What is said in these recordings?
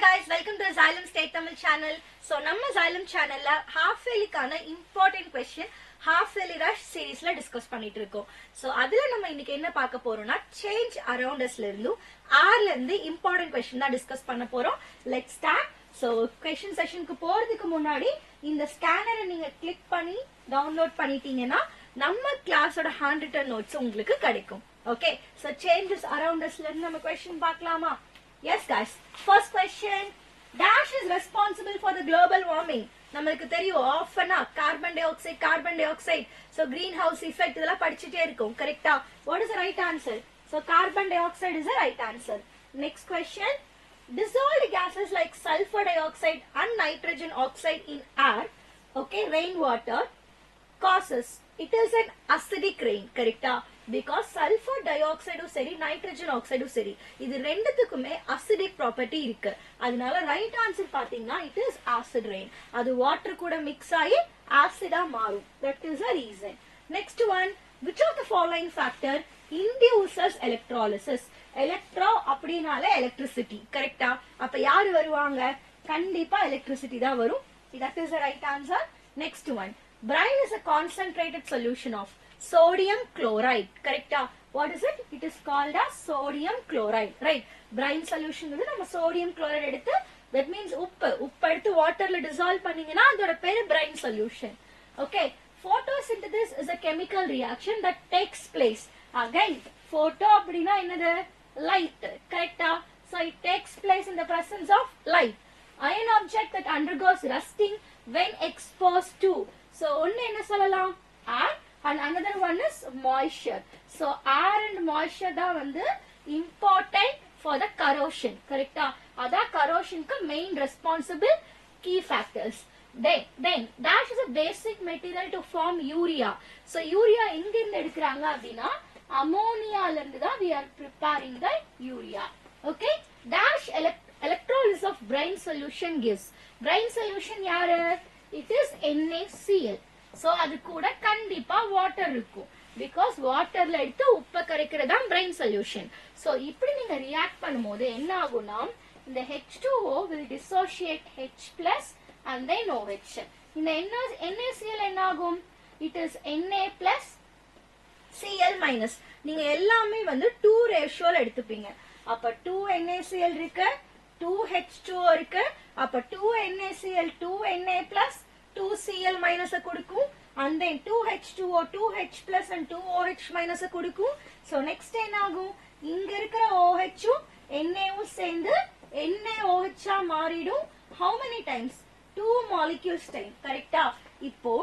guys, welcome to Xylem State Tamil channel. So, நம்ம Xylem channel la half yearly கான important question half yearly rush series la discuss பண்ணிட்டு இருக்கோம். So, அதுல நம்ம இன்னைக்கு என்ன பார்க்க போறோம்னா change around us ல இருந்து R ல இருந்து important question தான் discuss பண்ண போறோம். Let's start. So, question session க்கு போறதுக்கு முன்னாடி இந்த ஸ்கேனரை நீங்க click பண்ணி download பண்ணிட்டீங்கன்னா நம்ம கிளாஸோட handwritten notes உங்களுக்கு கிடைக்கும். Okay, so changes around us ல இருந்து நம்ம question பார்க்கலாமா? Yes guys, first question, dash is responsible for the global warming. நமக்கு தெரியும் often carbon dioxide, so greenhouse effect இதெல்லாம் படிச்சிட்டே இருக்கோம். கரெக்ட்டா? What is the right answer? So carbon dioxide is the right answer. Next question, dissolved gases like sulfur dioxide and nitrogen oxide in air, okay, rainwater causes, it is an acidic rain. கரெக்ட்டா? Because sulfur dioxide சரி nitrogen oxide சரி இது ரெண்டுத்துக்குமே acidic property இருக்கு. அதனால right answer பாத்தீங்கன்னா it is acid rain. அது water கூட mix ஆகி acid மாறும். That is the reason. Next one, which of the following factor induces electrolysis? Electro அப்படினால electricity. கரெக்ட்டா? அப்ப யாரு வருவாங்க? கண்டிப்பா electricity தான் வரும். That is the right answer. Next one, brine is a concentrated solution of sodium chloride. Correcta? What is it? It is called as sodium chloride. Right? Brine solution is நம்ம sodium chloride எடுத்து, that means உப்பு எடுத்து waterல dissolve பண்ணீங்கன்னா அதோட பேரு brine solution. Okay. Photosynthesis is a chemical reaction that takes place. Again, photo அப்படினா என்னது? Light. Correcta? So it takes place in the presence of light. Iron object that undergoes rusting when exposed to. So ஒன்னு என்ன சொல்லலாம்? Air. And another one is moisture. So air and moisture da vandu important for the corrosion. Correcta? Ada corrosion ka main responsible key factors. Then dash is a basic material to form urea. So urea enga irundhu edukranga appadina ammonia la irundhu da we are preparing the urea. Okay? Dash electrolysis of brine solution gives. Brine solution yaru? It is NaCl. So அது கூட கண்டிப்பா water இருக்கும். Because வாட்டர்ல எடுத்து உப்பை கரைக்கிறது தான் brine solution. So இப்படி நீங்க ரியாக்ட் பண்ணும்போது என்ன ஆகும்னா இந்த H2O will dissociate H plus and then OH. இந்த NaCl என்ன ஆகும்? It is Na plus Cl minus. நீங்க எல்லாமே வந்து 2 ரேஷியோல எடுத்துப்பீங்க. அப்ப 2 NaCl இருக்கு, 2 H2O இருக்கு. அப்ப 2 NaCl 2 Na plus 2Cl minus கொடுக்கும், and then 2H2O 2H plus and 2OH minus கொடுக்கும். So next என்ன ஆகும்? இங்க இருக்கிற OH Naவும் சேர்ந்து NaOH மாறிடும். How many times? 2 molecules time. கரெக்ட்டா? இப்போ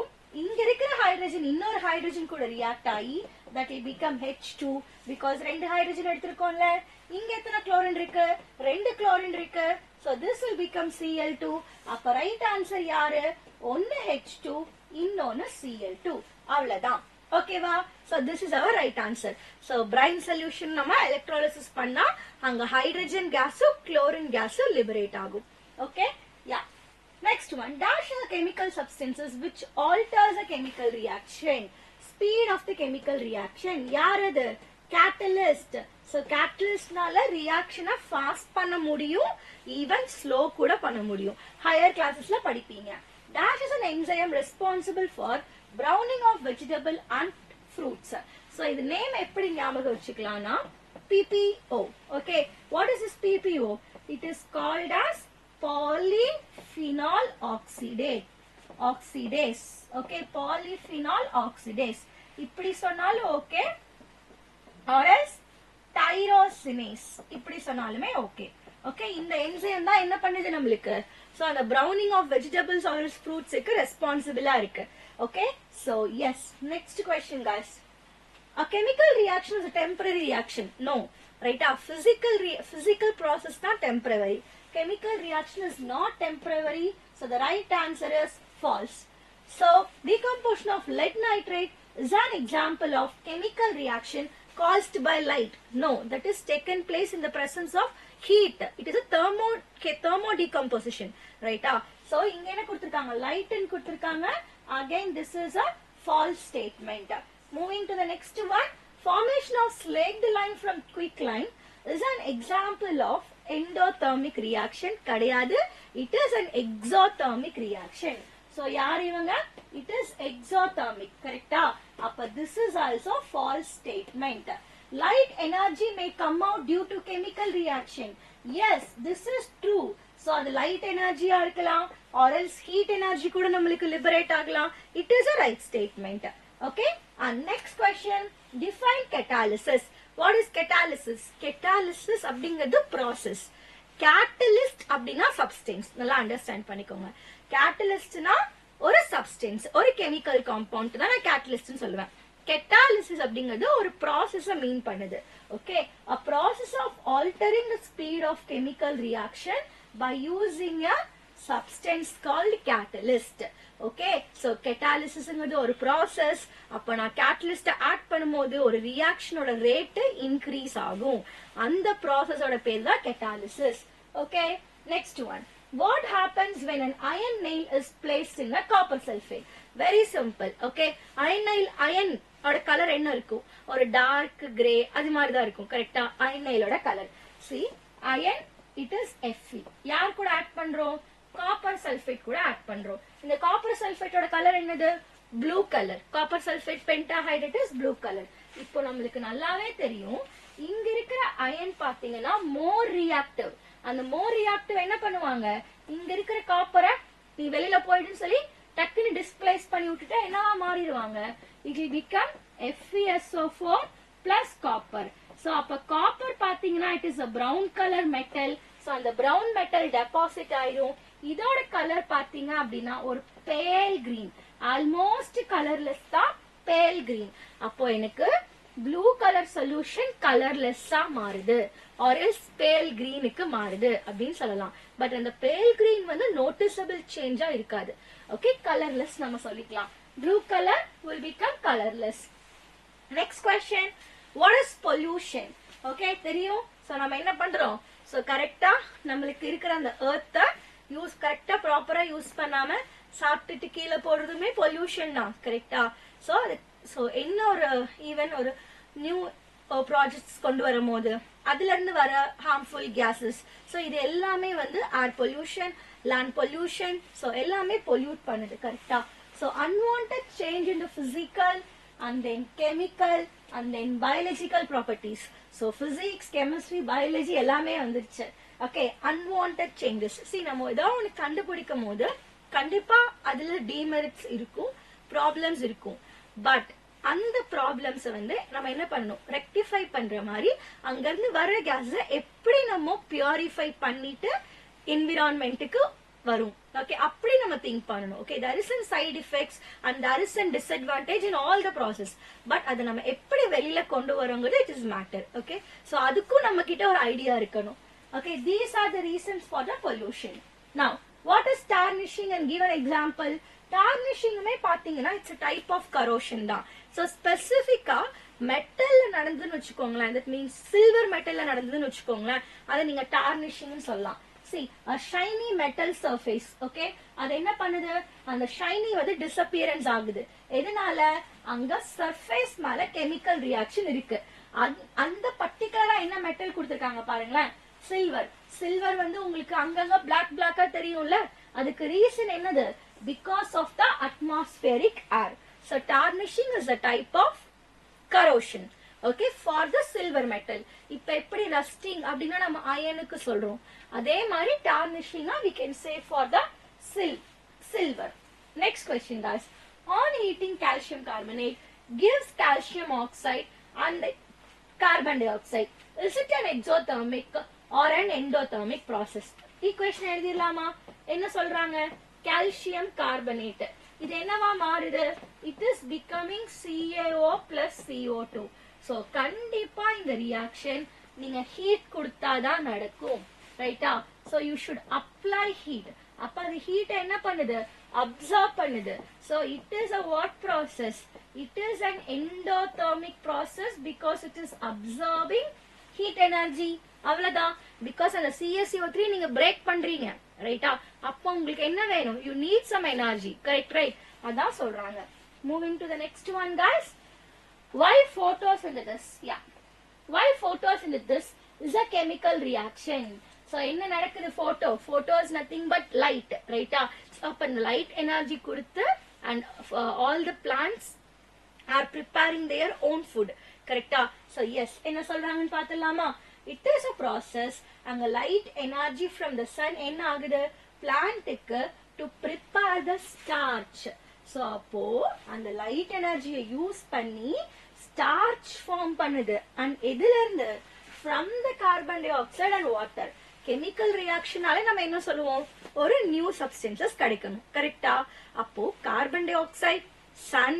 இங்க இருக்கிற ஹைட்ரஜன் இன்னொரு ஹைட்ரஜன் கூட ரியாக்ட் ஆகி that will become H2 because ரெண்டு ஹைட்ரஜன் எடுத்துருக்கோம்ல. இங்க எத்தனை குளோரின் இருக்கு? ரெண்டு குளோரின் இருக்கு. So this will become Cl2. அப்ப right answer யாரு? ஒன்னு H2 இன்னொன்னு Cl2. அவ்வளவுதான். ஓகேவா? So this is our right answer. So brine solution நம்ம electrolysis பண்ணா அங்க hydrogen gasம் chlorine gasம் liberate ஆகும். Okay? Yeah. Next one, dash are chemical substances which alters a chemical reaction. Speed of the chemical reaction. யார் அது? Catalyst. So catalyst நால reaction fast பண்ண முடியும், even slow கூட பண்ண முடியும். Higher classesல படிப்பீங்க. Dash is an enzyme responsible for browning of vegetable and fruits. So இது name எப்படி ஞாபகம் வச்சுக்கலாம்னா PPO. Okay, what is this PPO? It is called as polyphenol oxidase. Okay, polyphenol oxidase. இப்படி சொன்னாலும் okay, or else tyrosinase. இப்படி சொன்னாலுமே okay. Okay, இந்த enzyme தான் என்ன பண்ணுது நம்மளுக்கு? So அந்த browning of vegetables or fruits க்கு responsible இருக்கு. Okay, so yes, next question guys. A chemical reaction is a temporary reaction. No, right? A physical process not temporary. Chemical reaction is not temporary. So the right answer is false. So decomposition of lead nitrate is an example of chemical reaction caused by light. No, that is taken place in the presence of heat. It is a thermo decomposition. Right? So இங்க என்ன கொடுத்திருக்காங்க? Light ன்னு கொடுத்திருக்காங்க. Again this is a false statement. Moving to the next one, formation of slaked lime from quicklime is an example of endothermic reaction கிடையாது. It is an exothermic reaction. So யார் இவங்க? It is exothermic. கரெக்டா? அப்ப this is also false statement. Light energy may come out due to chemical reaction. Yes, this is true. So அது light energy இருக்கலாம் or else heat energy கூட நம்மளுக்கு liberate ஆகலாம். It is a right statement. Okay? And next question, define catalysis. What is catalysis? Catalysis அப்படிங்கிறது process. Catalyst அப்படின்னா substance. நல்லா understand பண்ணிக்கோங்க. Catalystனா ஒரு substance, ஒரு chemical compound தான் நான் catalyst சொல்லுவேன். Catalysis அப்படிங்கிறது ஒரு process மீன் பண்ணுது. Okay? A process of altering the speed of chemical reaction by using a substance called catalyst. Okay? So catalysis ங்கிறது ஒரு process. அப்ப நான் catalyst add பண்ணும்போது ஒரு reaction ஓட rate increase ஆகும். அந்த process ஓட பேர் தான் catalysis. Okay? Next one. What happens when an iron nail is placed in a copper sulfate? Very simple. Okay? Iron ஓட கலர் என்ன இருக்கும்? ஒரு டார்க் கிரே அது மாதிரி தான் இருக்கும். கரெக்டா? iron nail ஓட colour. See, iron it is Fe. யார் கூட ஆட் பண்றோம்? காப்பர் சல்ஃபேட் கூட ஆட் பண்றோம். இந்த காப்பர் சல்ஃபேட்டோட கலர் என்னது? Blue colour. Copper sulphate pentahydrate is blue colour. இப்போ நம்மளுக்கு நல்லாவே தெரியும் இங்க இருக்கிற அயன் பாத்தீங்கன்னா மோர் ரியாக்டிவ். அந்த மோர் ரியாக்டிவ் என்ன பண்ணுவாங்க? இங்க இருக்கிற காப்பரை நீ வெளியில போயிடுன்னு சொல்லி டக்குன்னு டிஸ்பிளேஸ் பண்ணி விட்டுட்டா என்னவா மாறிடுவாங்க? It will become FeSO4 plus copper. So அப்ப காப்பர் பாத்தீங்கன்னா it is a brown color metal. So அந்த brown metal deposit ஆயிடும். இதோட கலர் பாத்தீங்க அப்படின்னா ஒரு pale green. Almost colorless தான் pale green. அப்போ எனக்கு blue color solution colorless மாறுது. Or else pale green க்கு மாறுது அப்படின்னு சொல்லலாம். But அந்த pale green வந்து noticeable change இருக்காது. Okay, colorless நம்ம சொல்லிக்கலாம். Blue color will become colorless. Next question, what is pollution? Okay, தெரியும். So நம்ம என்ன பண்றோம்? So கரெக்டா நம்மளுக்கு இருக்கிற அந்த earth யூஸ் கரெக்டா ப்ராப்பரா யூஸ் பண்ணாம சாப்பிட்டுட்டு கீழே போடுறதுமே பொல்யூஷன் தான். கரெக்டா? சோ என்ன ஒரு ஈவன் ஒரு நியூ ப்ராஜெக்ட்ஸ் கொண்டு வரும்போது அதுல இருந்து வர ஹார்ம்ஃபுல் கேசஸ், சோ இது எல்லாமே வந்து air pollution, land pollution, so எல்லாமே பொல்யூட் பண்ணுது. கரெக்டா? So unwanted change in the physical and then chemical and then biological properties. So physics, chemistry, biology எல்லாமே வந்துருச்சு. Okay, unwanted changes. See, நம்ம ஏதாவது ஒன்று கண்டுபிடிக்கும் போது கண்டிப்பா அதுல டிமெரிட்ஸ் இருக்கும், ப்ராப்ளம்ஸ் இருக்கும். பட் அந்த ப்ராப்ளம்ஸ் வந்து நம்ம என்ன பண்ணணும்? ரெக்டிஃபை பண்ற மாதிரி அங்கிருந்து வர கேஸை எப்படி நம்ம பியூரிஃபை பண்ணிட்டு என்விரான்மெண்ட்டுக்கு வரும். Okay, அப்படி நம்ம திங்க் பண்ணணும். Okay, there is some side effects and there is some disadvantage in all the process. But அதை நம்ம எப்படி வெளியில கொண்டு வரோங்கிறது it is matter. Okay, so அதுக்கும் நம்ம கிட்ட ஒரு ஐடியா இருக்கணும். Okay, these are the reasons for the pollution. Now, what is tarnishing and give an example? Tarnishing மே பாத்தீங்கன்னா it's a type of corrosion தான். So specifica மெட்டல்ல நடந்துன்னு வச்சுக்கோங்களேன், that means silver மெட்டல்ல நடந்துன்னு வச்சுக்கோங்களேன், அதை நீங்க tarnishing சொல்லலாம். See, a shiny metal surface. Okay, அது என்ன பண்ணுது? அந்த shiny வந்து disappearance ஆகுது. எதனால? அங்க surface மேல chemical reaction இருக்கு. அந்த பர்டிகுலரா என்ன மெட்டல் கொடுத்திருக்காங்க பாருங்களேன், சில்வர். சில்வர் வந்து உங்களுக்கு அங்கங்க பிளாக்கா தெரியும்ல, அதுக்கு ரீசன் என்னது? Because of the atmospheric air. So tarnishing is a type of corrosion. Okay, for the silver metal. இப்ப எப்படி rusting அப்படின்னா நம்ம அயனுக்கு சொல்றோம், அதே மாதிரி tarnishing we can say for the silver. Next question guys, on heating calcium carbonate gives calcium oxide and carbon dioxide. Is it an exothermic or an endothermic process? Equation எழுதிடலாமா? என்ன சொல்றாங்க? calcium carbonate இது என்னவா மாறுது? It is becoming CaO plus CO2. So கண்டிப்பா இந்த reaction நீங்க heat கொடுத்தாதான் நடக்கும். ரைட்டா? So you should apply heat. அப்ப அந்த ஹீட் என்ன பண்ணுது? அப்சர்வ் பண்ணுது. So it is a what process? It is an endothermic process because it is absorbing heat energy. அவ்வளவுதான். Because அந்த CaCO3 நீங்க பிரேக் பண்றீங்க. ரைட்டா? அப்ப உங்களுக்கு என்ன வேணும்? You need some energy. Correct, right? அதான் சொல்றாங்க. Moving to the next one guys. Why photosynthesis? Yeah. Why photosynthesis is a chemical reaction? So என்ன நடக்குது photo is nothing but light, right? So அப்ப light energy கொடுத்து and all the plants are preparing their own food, correct? So yes, என்ன சொல்றாங்கன்னு பார்த்தலாமா? It is a process and light energy from the sun என்ன ஆகுது plant க்கு to prepare the starch. So அப்போ அந்த light energy use பண்ணி starch form பண்ணுது and எதில இருந்து from the carbon dioxide and water. Chemical reaction ஆல நம்ம என்ன சொல்லுவோம் ஒரு new substances கிடைக்கணும், கரெக்ட்டா? அப்போ carbon dioxide, sun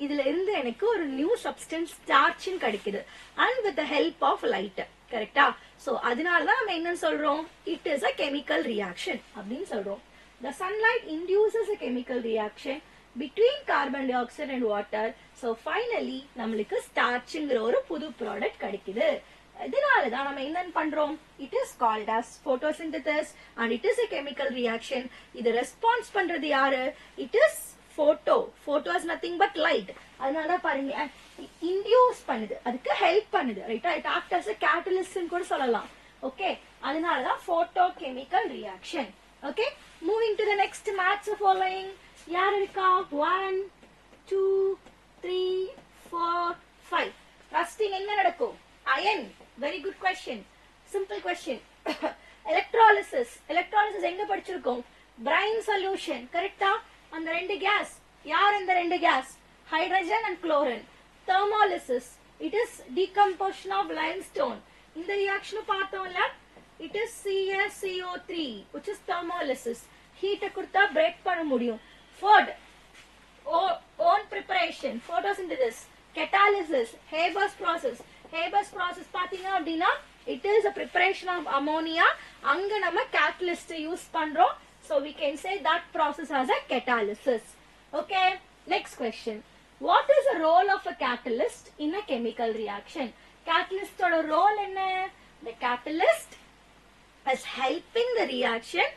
இதுல இருந்து எனக்கு ஒரு new substance starch கிடைக்குது and with the help of light, கரெக்ட்டா? So அதனால தான் நம்ம என்ன சொல்றோம் it is a chemical reaction அப்படினு சொல்றோம். The sunlight induces a chemical reaction between carbon dioxide and water. So finally நம்மளுக்கு starchங்கிற ஒரு புது ப்ராடக்ட் கிடைக்குது. இதனால தான் நம்ம என்ன பண்றோம் it is called as photosynthesis and it is a chemical reaction. இது ரெஸ்பான்ஸ் பண்றது யாரு it is photo is nothing but light. அதனால பாருங்க induce பண்ணுது, அதுக்கு ஹெல்ப் பண்ணுது, ரைட்டா? it acts as a catalyst ன்னு கூட சொல்லலாம். ஓகே, அதனால தான் photochemical reaction. Okay, moving to the next match following. யார் இருக்கா 1 2 3 4 5. Rusting எங்க நடக்கும் iron. Very good question, simple question. electrolysis எங்க படிச்சிருக்கோம் brine solution, கரெக்ட்டா? அந்த ரெண்டு கேஸ் யார் இந்த ரெண்டு case hydrogen and chlorine. thermolysis it is decomposition of limestone. இந்த ரியாக்ஷன் பார்த்தோம்ல it is CaCO3 which is thermolysis. heat கொடுத்தா break பண்ண முடியும். food own preparation photosynthesis. catalysis Haber's process பாத்தீங்க அப்படினா it is a preparation of ammonia. அங்க நம்ம catalyst use பண்றோம். So we can say that process as a catalysis. Okay, next question. What is the role of a catalyst in a chemical reaction? Catalyst oda role enna? The catalyst is helping the reaction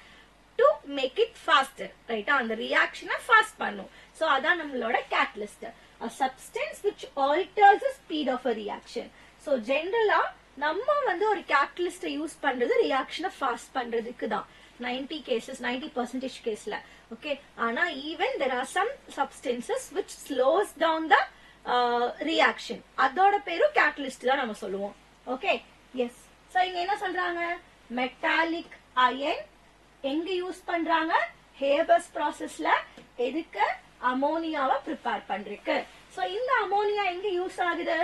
to make it faster, right? And the reaction fast pannum. So adha nammaloda catalyst, a substance which alters the speed of a reaction. So generally நம்ம வந்து ஒரு catalyst use பண்றது reaction fast பண்றதுக்கு தான் 90% கேஸ்ல. okay, ஆனா even there are some substances which slows down the reaction. அதோட பேரு catalyst தான் நம்ம சொல்லுவோம். okay, yes. so இங்க என்ன சொல்றாங்க metallic iron எங்க யூஸ் பண்றாங்க Haber's processல. எதுக்கு அமோனியாவை prepare பண்றதுக்கு. so இந்த அமோனியா எங்க யூஸ் ஆகுது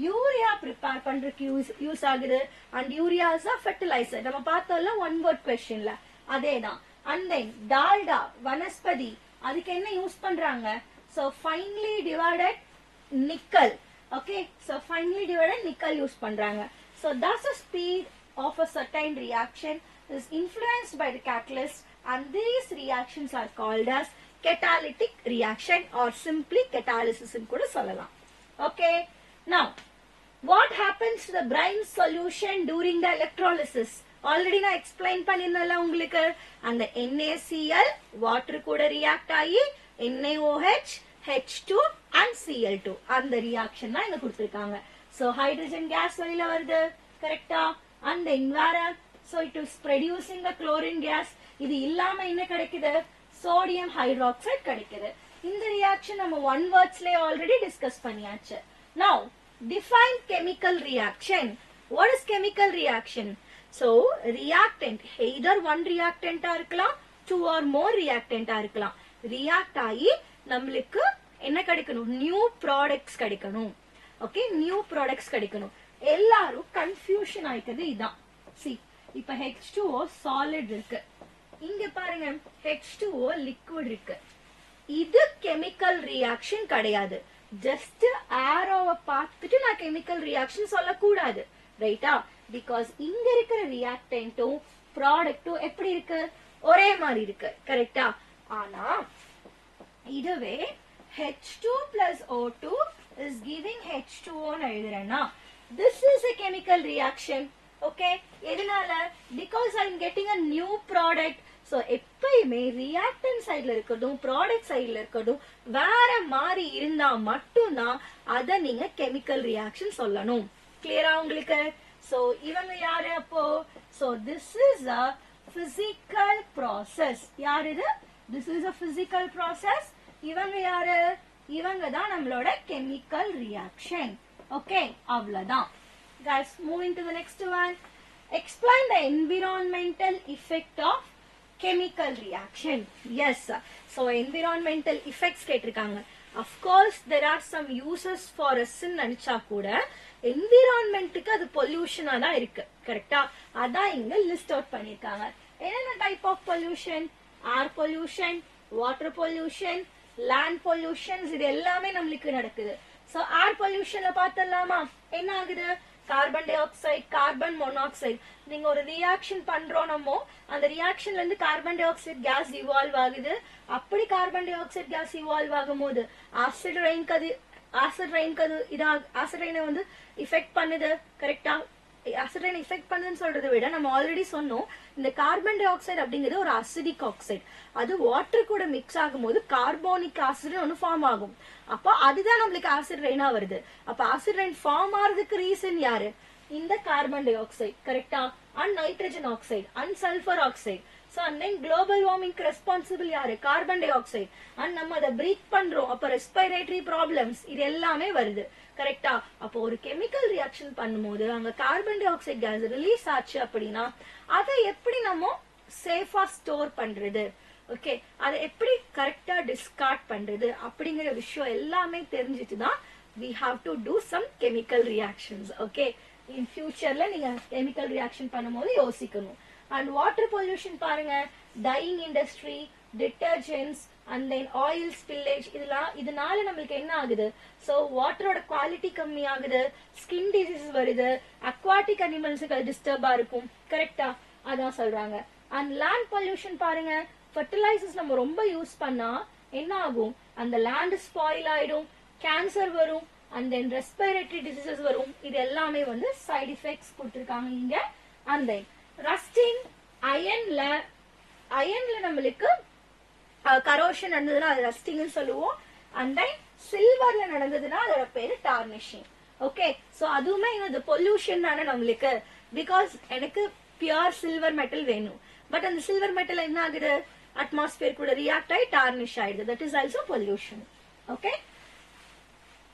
யூரியா prepare பண்றதுக்கு யூஸ் ஆகுது. and urea is a fertilizer. நம்ம பார்த்தோம்ல one word questionல அதேதான். and then டால்டா வனஸ்பதி அதுக்கு என்ன யூஸ் பண்றாங்க so finely divided nickel. okay, so finely divided nickel use பண்றாங்க. so thus the speed of a certain reaction is influenced by the catalyst and these reactions are called as catalytic reaction or simply catalysis ன்னு கூட சொல்லலாம். okay, now what happens to the brine solution during the electrolysis? already நான் explain பண்ணிருந்தேன்ல உங்களுக்கு. அந்த NaCl water கூட react ஆகி NaOH H2 and Cl2 அந்த reaction தான் இங்க கொடுத்திருக்காங்க. so hydrogen gas வெளியில வருது, கரெக்ட்டா? and then வேற so it is producing the chlorine gas. இது இல்லாம என்ன கிடைக்குது sodium hydroxide கிடைக்குது. இந்த reaction நம்ம one wordsலயே already discuss பண்ணியாச்சு. now define chemical reaction. what is chemical reaction? so reactant either one reactant இருக்கலாம் two or more reactant இருக்கலாம். react ஆகி நம்மளுக்கு என்ன கிடைக்கணும் new products கிடைக்கணும். okay, new products கிடைக்கணும். எல்லாரும் confusion ஆயிட்டது இதான். see இப்ப H2O solid இருக்கு, இங்க பாருங்க H2O liquid இருக்கு. இது chemical reaction கிடையாது. just arrow பார்த்துட்டு நான் chemical reaction சொல்லக்கூடாது, ரைட்டா? because இங்க இருக்கிற reactant-ம் product-ம் எப்படி இருக்கு ஒரே மாதிரி இருக்கு, கரெக்ட்டா? ஆனா இதுவே H2 plus O2 is giving H2O ன்னு எழுதுறேன்னா this is a chemical reaction. okay, எதனால because I am getting a new product. so எப்பயுமே reactant சைடுல இருக்கட்டும் product சைடுல இருக்கட்டும் வேற மாதிரி இருந்தா மட்டும்தான் அத நீங்க chemical reaction சொல்லணும். கிளியரா உங்களுக்கு? so இவங்க யாரு அப்போ So this is a physical process. யார் இது? This is a physical process. இவங்க யாரு? இவங்க தான் நம்மளோட chemical reaction. Okay, அவ்வளவுதான். Guys, moving to the next one. Explain the environmental effect of chemical reaction. Yes, so environmental effects கேட்டிருக்காங்க. Of course, there are some uses for us நினைச்சா கூட environmentக்கு அது பொல்யூஷனா தான் இருக்கு. கரெக்டா? அதான் இங்க லிஸ்ட் அவுட் பண்ணிருக்காங்க. என்னென்ன type of pollution? Air pollution, water pollution, land pollutions, இது எல்லாமே நம்மளுக்கு நடக்குது. சோ ஏர் பொல்யூஷன்ல பார்த்தலாமா? என்ன ஆகுது? Carbon dioxide, carbon monoxide. நீங்க ஒரு ரியாக்ஷன் பண்றோமோ அந்த ரியாக்ஷன்ல இருந்து carbon dioxide gas evolve ஆகுது. அப்படி carbon dioxide gas evolve ஆகும் போது ஆசிட் ரெயினை வந்து இஃபெக்ட் பண்ணுது. கரெக்டா? ஆசிட் ரெயின் இஃபெக்ட் பண்ணுதுன்னு சொல்றதை விட நம்ம ஆல்ரெடி சொன்னோம், இந்த கார்பன் டை ஆக்சைடு அப்படிங்கிறது ஒரு அசிடிக் ஆக்சைடு. அது வாட்டர் கூட மிக்ஸ் ஆகும் போது கார்போனிக் ஆசிட் ஒன்னு ஃபார்ம் ஆகும். அப்போ அதுதான் நம்மளுக்கு ஆசிட் ரெயினா வருது. அப்ப ஆசிட் ரெயின் ஃபார்ம் ஆறதுக்கு ரீசன் யாரு? இந்த கார்பன் டை ஆக்சைடு. கரெக்டா? And nitrogen oxide and sulphur oxide. So and then global வார்மிங்க்கு ரெஸ்பான்சிபிள் யாரு? Carbon dioxide. அண்ட் நம்ம அதை பிரீத் பண்றோம், அப்ப ரெஸ்பிரேட்டரி ப்ராப்ளம்ஸ் இது எல்லாமே வருது. கரெக்டா? அப்போ ஒரு கெமிக்கல் ரியாக்ஷன் பண்ணும்போது அங்க carbon dioxide case release ஆச்சு அப்படின்னா அதை எப்படி நம்ம சேஃபா ஸ்டோர் பண்றது, ஓகே, அதை எப்படி கரெக்டா டிஸ்கார்ட் பண்றது அப்படிங்கிற விஷயம் எல்லாமே தெரிஞ்சுட்டு தான் we have to do some chemical reactions. Okay, in futureல நீங்க chemical reaction பண்ணும்போது யோசிக்கணும். And water pollution பாருங்க, dyeing industry, detergents and then oil spillage, இதனால நம்மளுக்கு என்ன ஆகுது? So வாட்டரோட குவாலிட்டி கம்மி ஆகுது, ஸ்கின் டிசீஸ் வருது, அக்வாட்டிக் அனிமல்ஸுக்கு டிஸ்டர்பா இருக்கும். கரெக்டா? அதான் சொல்றாங்க. அண்ட் லேண்ட் பொல்யூஷன் பாருங்க, ஃபர்டிலைசர்ஸ் நம்ம ரொம்ப யூஸ் பண்ணா என்ன ஆகும்? அந்த லேண்ட் ஸ்பாயில் ஆயிடும், கேன்சர் வரும், அண்ட் தென் ரெஸ்பிரேட்டரி டிசீசஸ் வரும். இது எல்லாமே வந்து சைடு எஃபெக்ட்ஸ் கொடுத்திருக்காங்க இங்க. அண்ட் தென் ரஸ்டிங், அயன்ல நம்மளுக்கு கரோஷன் நடந்ததுன்னா அது ரஸ்டிங் சொல்லுவோம். அண்ட் தென் சில்வர்ல நடந்ததுன்னா அதோட பேரு டார்னிஷிங். ஓகே, சோ அதுவுமே இந்த பொல்யூஷன் தானே நம்மளுக்கு. பிகாஸ் எனக்கு பியூர் சில்வர் மெட்டல் வேணும், பட் அந்த சில்வர் மெட்டல் என்ன ஆகுது? அட்மாஸ்பியர் கூட ரியாக்ட் ஆகி டார்னிஷ் ஆயிடுது. That is also pollution. Okay,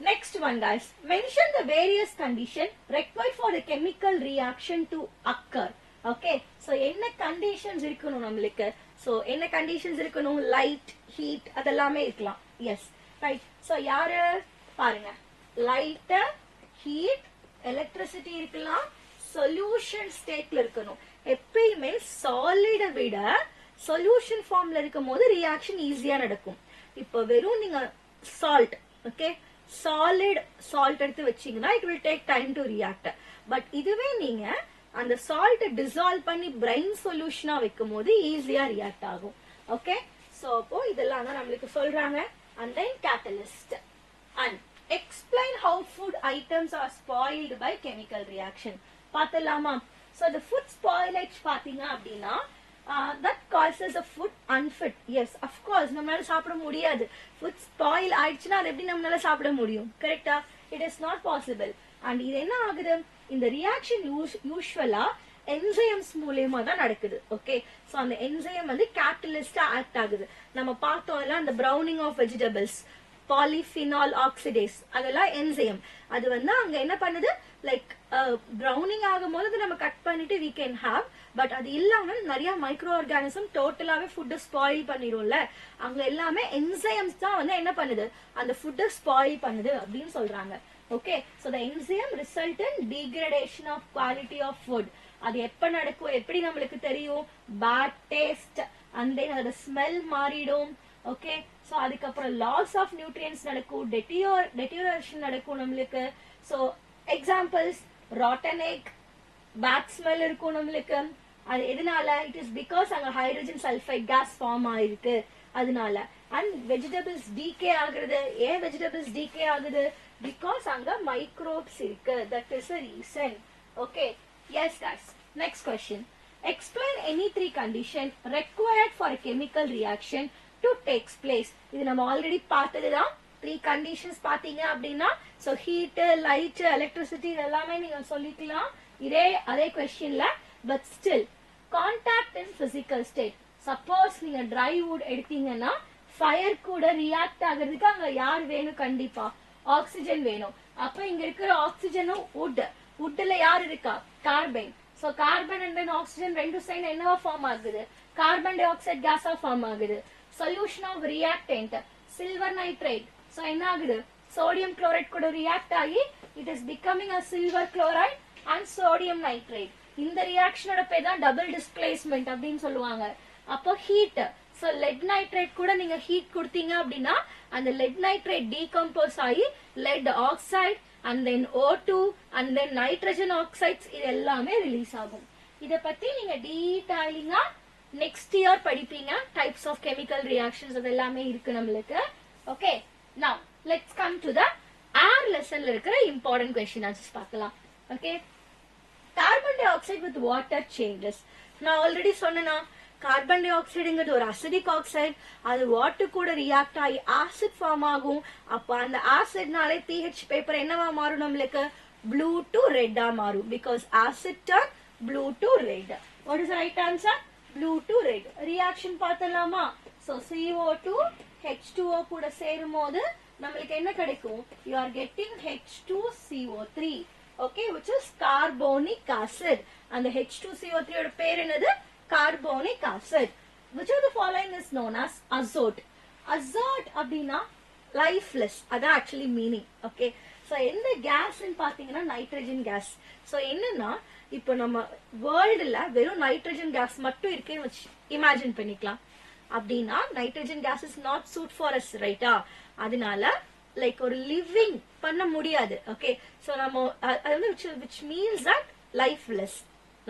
next one guys, mention the various condition required for the chemical reaction to occur. Okay, so என்ன conditions இருக்கணும் நம்மளுக்கு? so என்ன கண்டிஷன்ஸ் இருக்கணும்? லைட், ஹீட் அதெல்லாமே இருக்கலாம். S, right. so யாரு பாருங்க, லைட், ஹீட், எலக்ட்ரிசிட்டி இருக்கலாம், சொல்யூஷன் ஸ்டேட்ல இருக்கணும். எப்பயுமே சாலிட விட சொல்யூஷன் ஃபார்ம்ல இருக்கும் போது ரியாக்ஷன் ஈஸியா நடக்கும். இப்போ வெறும் நீங்க சால்ட், ஓகே, சாலிட் சால்ட் எடுத்து வச்சீங்கன்னா it will take time to react. But இதுவே நீங்க அந்த சால்ட் டிசால்வ் பண்ணி பிரைன் சொல்யூஷனா வைக்கும் போது ஈஸியா ரியாக்ட் ஆகும். ஓகே, சோ அப்போ இதெல்லாம் தான் நம்மளுக்கு சொல்றாங்க. And then catalyst and explain how food items are spoiled by chemical reaction. பார்த்தலாமா? so the food spoilage பாத்தீங்க அப்படின்னா that causes a food unfit. yes, of course நம்மளால சாப்பிட முடியாது. food spoil ஆயிடுச்சுன்னா அது எப்படி நம்மளால சாப்பிட முடியும்? கரெக்டா? it is not possible. and இது என்ன ஆகுது? இந்த ரியாக்ஷன் யூசுவலா என்சைம்ஸ் மூலமா தான் நடக்குது. ஓகே, சோ அந்த என்சைம் வந்து கேட்டலிஸ்டா ஆக்ட் ஆகுது. நம்ம பார்த்தோம்ல அந்த browning of vegetables, polyphenol oxidase, அதெல்லாம் என்சைம். அது வந்து அங்க என்ன பண்ணுது? லைக் ப்ரௌனிங் ஆகும் போது நம்ம கட் பண்ணிட்டு we can have, பட் அது இல்லாம நிறைய மைக்ரோ ஆர்கானிசம் டோட்டலாவே ஃபுட்டை ஸ்பாயில் பண்ணிடும்ல. அங்க எல்லாமே என்சைம்ஸ் தான் வந்து என்ன பண்ணுது? அந்த ஃபுட்டை ஸ்பாயில் பண்ணுது அப்படின்னு சொல்றாங்க. Okay, so the enzyme result in degradation of quality of food. அது எப்ப நடக்கும்? எப்படி நம்மளுக்கு தெரியும்? bad taste and then அதோட ஸ்மெல் மாறிடும். ஓகே, சோ அதுக்கப்புறம் லாஸ் ஆஃப் நியூட்ரியன்ஸ் நடக்கும், டெட்டீரியேஷன் நடக்கும் நம்மளுக்கு. So examples, rotten egg, bad smell இருக்கும் நம்மளுக்கு. அது எதனால? இட் இஸ் பிகாஸ் அங்க ஹைட்ரஜன் சல்ஃபைட் கேஸ் ஃபார்ம் ஆயிருக்கு அதனால. அண்ட் வெஜிடபிள்ஸ் டீகே ஆகுறது. ஏன் வெஜிடபிள்ஸ் டீகே ஆகுது? பிகாஸ் அங்க மைக்ரோப்ஸ் இருக்கு. That is a reason. Okay, yes guys, next question. Explain any three condition required for a chemical reaction to takes place. இது நம்ம already பார்த்ததுதான். Three conditions பாத்தீங்க அப்படின்னா, so heat, light, electricity எல்லாமே நீங்க சொல்லிக்கலாம். அதே கொஸ்டின்ல but still contact in physical state. Suppose நீங்க ட்ரை வுட் எடுத்தீங்கன்னா ஃபயர் கூட ரியாக்ட் ஆகிறதுக்கு அங்க யார் வேணும்? கண்டிப்பா ஆக்சிஜன் வேணும். அப்ப இங்க இருக்கிற ஆக்சிஜனும் வுட்ல யார் இருக்கா? Carbon. So carbon and then oxygen ரெண்டு சேர்ந்து என்னவா ஃபார்ம் ஆகுது? கார்பன் டை ஆக்சைடு கேஸா ஃபார்ம் ஆகுது. Solution of reactant silver nitrate. So என்ன ஆகுது? சோடியம் குளோரைட் கூட ரியாக்ட் ஆகி it is becoming a silver chloride and sodium nitrate. இந்த ரியாக்ஷனோட பேர் தான் டபுள் டிஸ்பிளேஸ்மெண்ட் அப்படின்னு சொல்லுவாங்க. அப்போ ஹீட். சோ லெட் நைட்ரேட் கூட நீங்க ஹீட் கொடுத்தீங்க அப்படின்னா அந்த லெட் நைட்ரேட் டீகம்போஸ் ஆகி let oxide and then O2 and then nitrogen oxides இது எல்லாமே ரிலீஸ் ஆகும். இத பத்தி நீங்க டீடைலிங்கா நெக்ஸ்ட் இயர் படிப்பீங்க. டைப்ஸ் ஆஃப் கெமிக்கல் ரியாக்ஷன்ஸ் அது எல்லாமே இருக்கு நம்மளுக்கு. Okay, now let's come to the air lessonல இருக்கிற important question answers பார்க்கலாம். Okay, carbon di oxide with water changes. நான் ஆல்ரெடி சொன்னேனா கார்பன் டை ஆக்சைடுங்கிறது ஒரு அசிடிக் ஆக்சைடு. அது வாட்டர் கூட ரியாக்ட் ஆகி ஆசிட் ஃபார்ம் ஆகும். அப்ப அந்த ஆசிட்னாலே pH பேப்பர் என்னவா மாறும்? நம்மளுக்கு ப்ளூ டு ரெட்டா மாறும். Because acid turn blue to red. What is right answer? Blue to red. Reaction பார்த்தலாமா? சோ CO2 H2O கூட சேரும் போது நம்மளுக்கு என்ன கிடைக்கும்? You are getting H2CO3. Okay, which is carbonic acid. அந்த H2CO3 ஓட பேர் என்னது? Carbonic acid. Which of the following is known as azote? Azote அப்படினா lifeless. அதான் actually meaning. Okay. So எந்த gas ன்னு பாத்தீங்கன்னா நைட்ரஜன் கேஸ். So என்னன்னா இப்போ நம்ம வேர்ல்டுல வெறும் நைட்ரஜன் கேஸ் மட்டும் இருக்குன்னு இமேஜின் பண்ணிக்கலாம். அப்படின்னா nitrogen gas is not suit for us, ரைட்டா? அதனால லைக் ஒரு லிவிங் பண்ண முடியாது. ஓகே, சோ நம்ம அது வந்து which means that lifeless.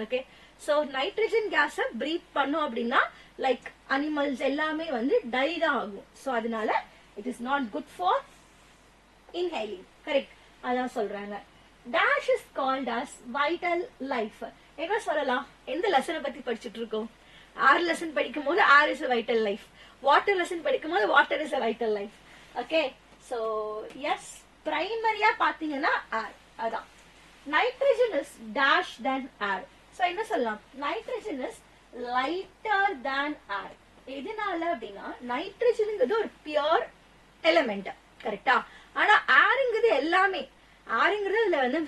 Okay, so nitrogen கேஸ பிரீத் பண்ணோம் அப்படின்னா லைக் அனிமல்ஸ் எல்லாமே வந்து டை தான் ஆகும். சோ அதனால it is not good for inhaling. Correct, அதான் சொல்றாங்க. Dash is called as vital life. என்ன சொல்லலாம்? எந்த லெசனை பத்தி படிச்சுட்டு இருக்கோம்? ஏர் லெசன் படிக்கும் போது air is a vital life. Water lesson படிக்கும் போது water is a vital life. Okay, so yes, பிரைமரியா பாத்தீங்கன்னா ஏர். அதான் nitrogen is dash than air. So என்ன சொல்லலாம்? Nitrogen is lighter than air. எதனால அப்படின்னா நைட்ரஜன்ங்கிறது ஒரு பியூர் எலிமெண்ட், கரெக்டா? ஆனா ஏருங்கிறது எல்லாமே ஏருங்கிறது இதுல வந்து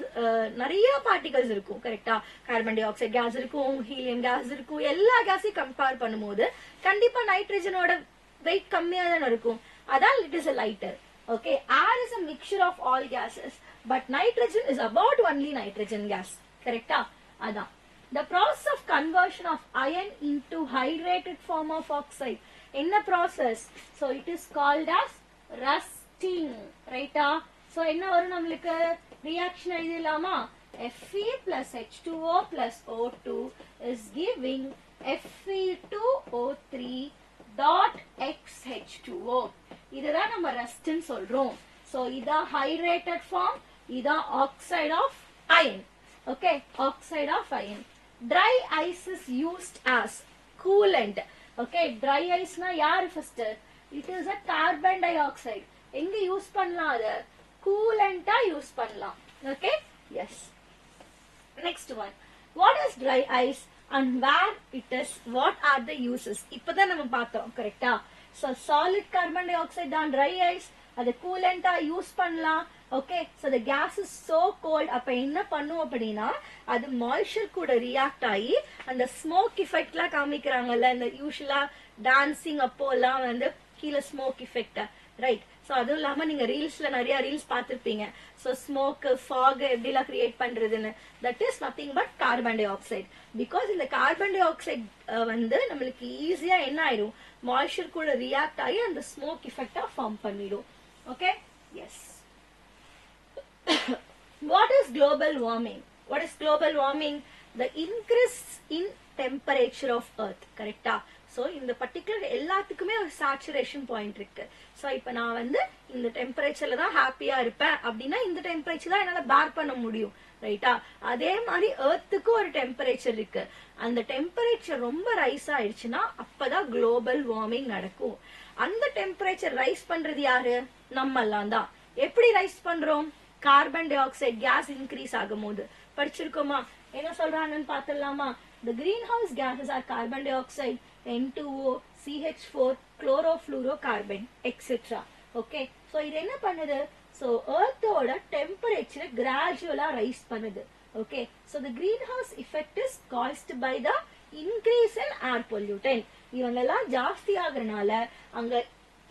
நிறைய பார்ட்டிகல்ஸ் இருக்கும், கரெக்டா? கார்பன் டை ஆக்சைடு கேஸ் இருக்கும், ஹீலியம் கேஸ் இருக்கும். எல்லா கேஸையும் கம்பேர் பண்ணும்போது கண்டிப்பா நைட்ரஜனோட வெயிட் கம்மியா தானே இருக்கும். அதான் it is a lighter. Okay, air is a mixture of all gases, but nitrogen is about only nitrogen gas. Correcta? Adan. The process of conversion of iron into hydrated form of oxide. In the process, so it is called as rusting. Right? So, enna varum namalukku reaction எழுதலாமா? Fe plus H2O plus O2 is giving Fe2O3 dot XH2O. இதுதான் நம்ம ரஸ்ட்னு சொல்றோம். So இதான் hydrated form, இதான் oxide of iron. Okay, oxide of iron. Dry ice is used as coolant. Okay, dry ஐஸ்னா யாரு first? It is a carbon dioxide. எங்க use பண்ணலாம்? அத கூலண்டா யூஸ் பண்ணலாம். Okay, yes. Next one, what is dry ice and where it is? What are the uses? இப்பதான் நம்ம பார்த்தோம், கரெக்டா? So solid carbon dioxide தான் dry ice. அது கூலண்டா யூஸ் பண்ணலாம். Okay, so the gas is so cold. அப்ப என்ன பண்ணும் அப்படின்னா அது மாய்ஸ்சர் கூட ரியாக்ட் ஆகி அந்த ஸ்மோக் எஃபெக்ட்லாம் காமிக்கிறாங்கல்ல, இந்த யூஷுவலா டான்சிங் அப்போ எல்லாம் வந்து கீழே ஸ்மோக் எஃபெக்ட், ரைட்? சோ அதுவும் இல்லாம நீங்க ரீல்ஸ்ல நிறைய ரீல்ஸ் பார்த்திருப்பீங்க. சோ ஸ்மோக் ஃபாக் எப்படி எல்லாம் கிரியேட் பண்றதுன்னு, that is nothing but carbon di oxide. Because இந்த கார்பன் டை ஆக்சைடு வந்து நம்மளுக்கு ஈஸியா என்ன ஆயிடும்? மாய்ஸ்சர் கூட ரியாக்ட் ஆகி அந்த ஸ்மோக் எஃபெக்டா ஃபார்ம் பண்ணிடும். Okay, yes. What is global warming? What is global warming? The increase in temperature of earth. கரெக்டா? சோ இந்த பர்டிகுலர் எல்லாத்துக்குமே ஒரு சேச்சுரேஷன் பாயிண்ட் இருக்கு. சோ இப்ப நான் வந்து இந்த டெம்பரேச்சர்ல தான் ஹாப்பியா இருப்பேன் அப்படின்னா இந்த டெம்பரேச்சர் தான் என்னால பேர் பண்ண முடியும், ரைட்டா? அதே மாதிரி எர்த்துக்கு ஒரு டெம்பரேச்சர் இருக்கு. அந்த டெம்பரேச்சர் ரொம்ப ரைஸ் ஆயிடுச்சுன்னா அப்பதான் குளோபல் வார்மிங் நடக்கும். அந்த டெம்பரேச்சர் ரைஸ் பண்றது யாரு? நம்ம எல்லாம் தான். எப்படி ரைஸ் பண்றோம்? Carbon dioxide gas increase ஆகும் போது படிச்சிருக்கோமா? என்ன சொல்றாங்கன்னு பார்த்தலாமா? The greenhouse gases are carbon dioxide, N2O, CH4, chlorofluorocarbon, etc. Okay, so இது என்ன பண்ணுது? So earth ஓட temperature gradually rise பண்ணுது. Okay, so the greenhouse effect is caused by the increase in air pollutant. இவங்கெல்லாம் ஜாஸ்தி ஆகுறனால அங்க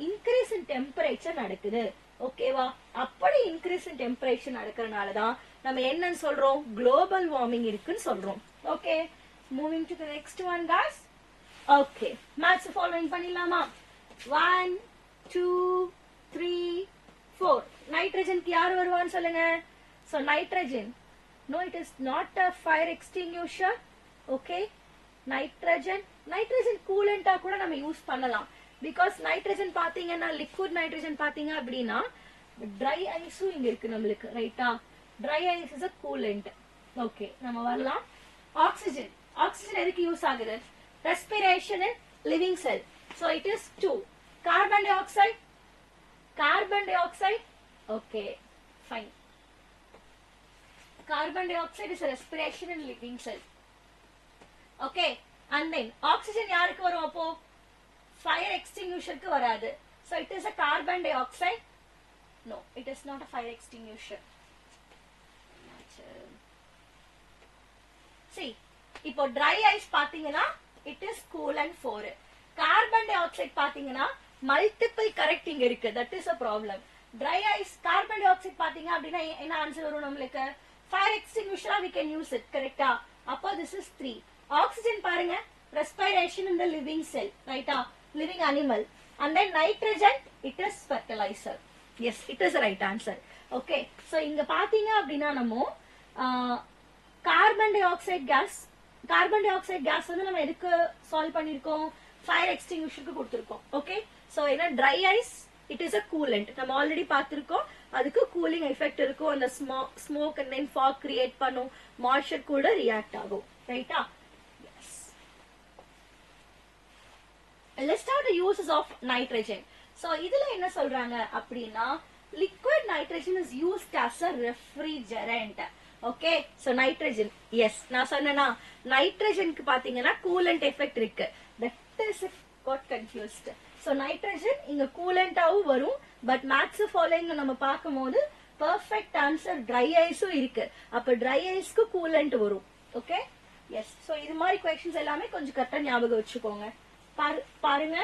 increase in temperature நடக்குது. ஓகேவா? அப்படி increase in temperature நடக்கிறனால தான் நம்ம என்னன்னு சொல்றோம்? global warming இருக்குன்னு சொல்றோம். Okay, moving to the next one guys. Okay, maths following பண்ணிடலாமா? 1 2 3 4. nitrogen க்கு யார் வருவான்னு சொல்லுங்க. So nitrogen, no, it is not a fire extinguisher. Okay, nitrogen coolant கூட நம்ம யூஸ் பண்ணலாம். because nitrogen பாத்தீங்கன்னா liquid nitrogen பாத்தீங்க அப்படின்னா dry ice இங்க இருக்கு நம்மளுக்கு, ரைட்டா? dry ice is a coolant. okay, நம்ம வரலாம். oxygen எதுக்கு யூஸ் ஆகுது? respiration in living cell. so it is 2. carbon dioxide, okay, fine. carbon dioxide is a respiration in living cell. okay, and then oxygen யாருக்கு வரும் அப்போ? fire extinguisher க்கு வராது. so it is a carbon dioxide. no, it is not a fire extinguisher. see, இப்போ dry ice பாத்தீங்கன்னா it is coolant 4. carbon dioxide பாத்தீங்கன்னா multiple correcting இருக்கு, that is a problem. dry ice carbon dioxide பாத்தீங்க அப்படின்னா என்ன answer வரும் நம்மளுக்கு? fire extinguisher we can use it, கரெக்ட்டா? அப்போ this is 3. oxygen பாருங்க, respiration in the living cell, ரைட்டா? living animal. and then nitrogen, it is fertilizer. yes, it is the right answer. okay, so இங்க பாத்தீங்க அப்படின்னா நம்ம carbon dioxide gas வந்து நம்ம எதுக்கு சால்வ் பண்ணிருக்கோம்? fire extinguisher க்கு கொடுத்திருக்கோம். okay, so என்ன dry ice, it is a coolant. நம்ம ஆல்ரெடி பார்த்திருக்கோம், அதுக்கு கூலிங் எஃபெக்ட் இருக்கும். அந்த smoke and then fog create பண்ணும், மாய்ஸ்சர் கூட ரியாக்ட் ஆகும், ரைட்டா? yes. let's start the uses of nitrogen. so இதுல என்ன சொல்றாங்க அப்படின்னா liquid nitrogen is used as a refrigerant. okay, so nitrogen, yes, நான் சொன்னேனா நைட்ரஜனுக்கு பாத்தீங்கன்னா கூலண்ட் எஃபெக்ட் இருக்கு. that is got confused. so nitrogen இங்க கூலண்டாவும் வரும், பட் மேத்ஸ் ஃபாலோயிங் நம்ம பார்க்கும்போது பெர்ஃபெக்ட் ஆன்சர் dry ice-உம் இருக்கு. அப்ப dry ice-க்கு கூலண்ட் வரும். Okay, yes. சோ இது மாதிரி क्वेश्चंस எல்லாமே கொஞ்சம் கரெக்ட்டா ஞாபகம் வச்சுக்கோங்க. பாருங்க,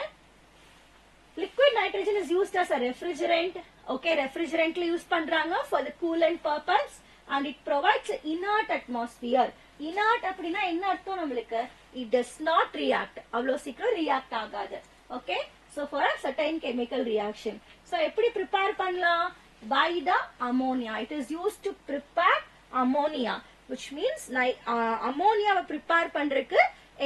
liquid nitrogen is used as a refrigerant. okay, refrigerantல யூஸ் பண்றாங்க for the coolant purpose and it provides inert atmosphere. inert அப்படினா என்ன அர்த்தம் நம்மளுக்கு? it does not react, அவ்வளவு சீக்கிரம் ரியாக்ட் ஆகாது. okay, so for a certain chemical reaction. so எப்படி prepare பண்ணலாம்? by the ammonia. it is used to prepare ammonia, which means ammonia prepare பண்றதுக்கு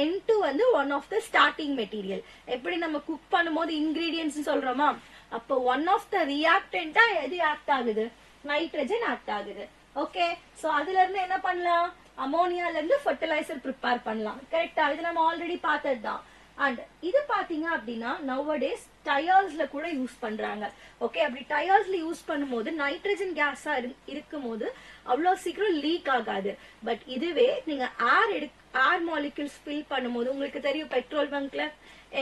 N2 வந்து one of the starting material. எப்படி நம்ம cook பண்ணும்போது ingredients சொல்றோமா, அப்போ one of the reactant எது ஆக்ட் ஆகுது? நைட்ரஜன் ஆக்ட் ஆகுது. ஓகே, சோ அதுல இருந்து என்ன பண்ணலாம்? அமோனியால இருந்து ஃபெர்டிலைசர் ப்ரிப்பேர் பண்ணலாம். கரெக்ட்டா? இது நம்ம ஆல்ரெடி பார்த்ததுதான். அண்ட் இது பாத்தீங்க அப்படின்னா nowadays டயர்ஸ்ல கூட யூஸ் பண்றாங்க. ஓகே, அப்படி டயர்ஸ்ல யூஸ் பண்ணும்போது நைட்ரஜன் கேஸா இருக்கும்போது அவ்வளவு சீக்கிரம் லீக் ஆகாது. பட் இதுவே நீங்க ஏர் மாலிக்யூல்ஸ் ஃபில் பண்ணும்போது உங்களுக்கு தெரியும், பெட்ரோல் பங்க்ல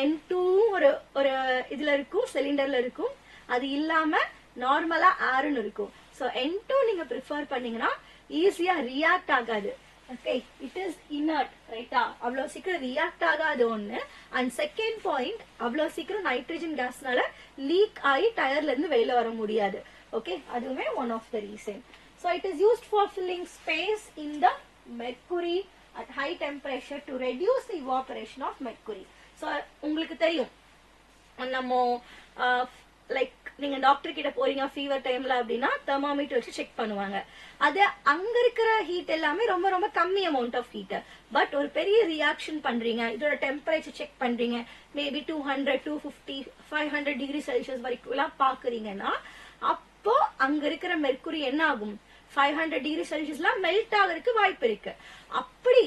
N2 ஒரு இதுல இருக்கும், சிலிண்டர்ல இருக்கும். அது இல்லாம நார்மலா ஏர்னு இருக்கும். சோ N2 நீங்க ப்ரிஃபர் பண்ணீங்கன்னா ஈஸியா ரியாக்ட் ஆகாது. ஓகே, இட் இஸ் inert, ரைட்டா? அவ்வளவு சீக்கிரம் ரியாக்ட் ஆகாது ஒண்ணு. அண்ட் செகண்ட் பாயிண்ட், அவ்வளவு சீக்கிரம் நைட்ரஜன் கேஸ்னால லீக் ஆகி டயர்ல இருந்து வெளியில வர முடியாது. ஓகே, அதுவுமே one of the reason. So it is used for filling space in the mercury at high temperature to reduce the evaporation of mercury. So உங்களுக்கு தெரியும், நம்ம லைக் நீங்க டாக்டர் கிட்ட போறீங்க ஃபீவர் டைம்ல அப்படின்னா தெர்மோமீட்டர் வச்சு செக் பண்ணுவாங்க. அது அங்க இருக்கிற ஹீட் எல்லாமே ரொம்ப ரொம்ப கம்மி அமௌண்ட் ஆஃப் ஹீட். பட் ஒரு பெரிய ரியாக்ஷன் பண்றீங்க, இதோட டெம்பரேச்சர் செக் பண்றீங்க, மேபி 200, 250, 500 டிகிரி செல்சியஸ் வரைக்கும் எல்லாம் பாக்குறீங்கன்னா, அப்போ அங்க இருக்கிற மெர்க்குரி என்ன ஆகும்? 500 டிகிரி செல்சியஸ்ல மெல்ட் ஆகிறதுக்கு வாய்ப்பு இருக்கு. அப்படி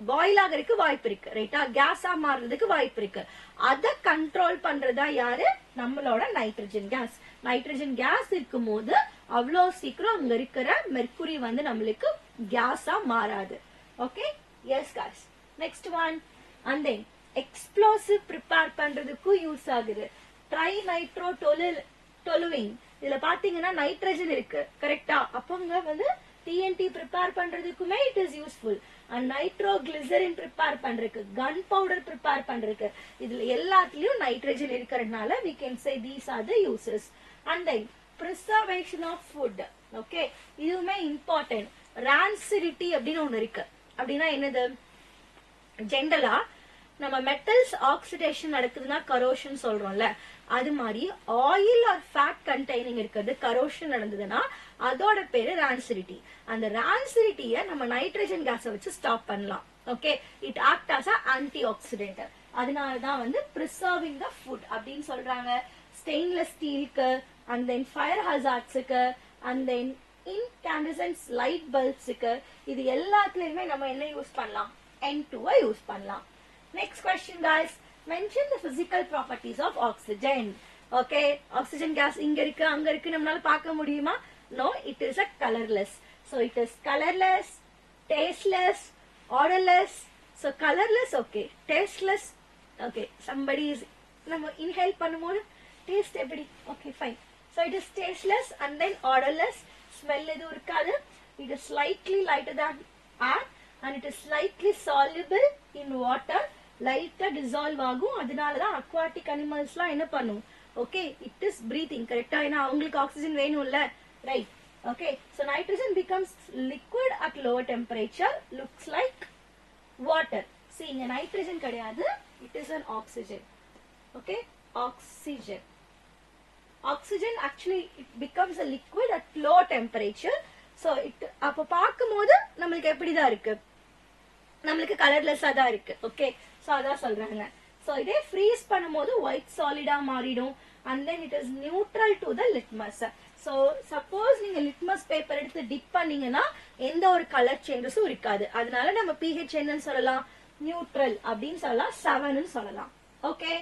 பாயில் ஆகிறதுக்கு வாய்ப்பு இருக்கு, ரைட்டா? கேஸா மாறுறதுக்கு வாய்ப்பு இருக்கு. அத கண்ட்ரோல் பண்றதா யாரு? நம்மளோட நைட்ரஜன் கேஸ். நைட்ரஜன் கேஸ் இருக்கும் போது அவ்வளோ சீக்கிரம் அங்க இருக்கிற மெர்க்குரி வந்து நம்மளுக்கு கேஸா மாறாது. Okay, yes guys. Next one, and then explosive prepare பண்றதுக்கும் யூஸ் ஆகுது. Tri nitro toluene. இதுல பாத்தீங்கன்னா நைட்ரஜன் இருக்கு, கரெக்டா? அப்பங்க வந்து டிஎன்டி ப்ரிப்பேர் பண்றதுக்குமே it is useful. And nitro glycerine prepare பண்றதுக்கு, கன் பவுடர் ப்ரிப்பேர் பண்றதுக்கு, இதுல எல்லாத்துலயும் நைட்ரஜன் இருக்கிறதுனால we can say these are the uses. And then preservation of food. Okay, இதுவுமே இம்பார்ட்டன்ட். ரான்சிடிட்டி அப்படின்னு ஒண்ணு இருக்கு. அப்படின்னா என்னது? ஜென்ரலா நம்ம மெட்டல்ஸ் ஆக்சிடேஷன் நடக்குதுன்னா கரோஷன் சொல்றோம்ல, அது மாதிரி ஆயில் ஆர் ஃபேட் கண்டெய்னிங் இருக்கிறது கரோஷன் நடந்ததுன்னா அதோட பேரு ரான்சிடிட்டி. அந்த ரான்சிடிட்டியை நம்ம நைட்ரஜன் கேஸை வச்சு ஸ்டாப் பண்ணலாம். Okay, it act as a anti oxidant. அதனாலதான் வந்து பிரிசர்விங் த ஃபுட் அப்படின்னு சொல்றாங்க. ஸ்டெயின்லெஸ் ஸ்டீலுக்கு, அண்ட் தென் ஃபயர் ஹசார்ட்ஸுக்கு, அண்ட் தென் இன்கேண்டசன்ஸ் லைட் பல்ப்ஸுக்கு, இது எல்லாத்துலயுமே நம்ம என்ன யூஸ் பண்ணலாம்? N2 யூஸ் பண்ணலாம். Next question guys, mention the physical properties of oxygen. Okay, oxygen gas இங்க இருக்கு அங்க இருக்கு நம்மளால பார்க்க முடியுமா? No, it is a colorless. So it is colorless, tasteless, odorless. So colorless, okay. Tasteless, okay. Somebody is நம்ம inhale பண்ணும்போது taste எப்படி? Okay, fine. So it is tasteless and then odorless. Smell எதுவும் இருக்காது. It is slightly lighter than air and it is slightly soluble in water. லைட்டா dissolve ஆகும். அதனாலதான் aquatic அனிமல்ஸ்லாம் என்ன பண்ணும்? ஓகே, இட் இஸ் பிரீத்திங், கரெக்டா? ஏன்னா அவங்களுக்கு ஆக்சிஜன் வேணும்ல, right? Okay, so nitrogen becomes liquid at lower temperature, looks like water. see இங்க நைட்ரஜன் கிடையாது, it is an oxygen. Okay, oxygen. Oxygen actually it becomes a liquid at low temperature. so it அப்ப பார்க்கும்போது நம்மளுக்கு எப்படிதான் இருக்கு? நம்மளுக்கு கலர்லெஸ்ஸா தான் இருக்கு. ஓகே, சோ அதான் சொல்றாங்க. சோ இதே ஃப்ரீஸ் பண்ணும்போது ஒயிட் சாலிடா மாறிடும். and then it is neutral to the litmus. so suppose நீங்க லிட்மஸ் பேப்பர் எடுத்து டிப் பண்ணீங்கன்னா எந்த ஒரு கலர் சேஞ்சஸும் இருக்காது. அதனால நம்ம pH என்னன்னு சொல்லலாம்? நியூட்ரல் அப்படின்னு சொல்லலாம், 7 ன்னு சொல்லலாம். Okay,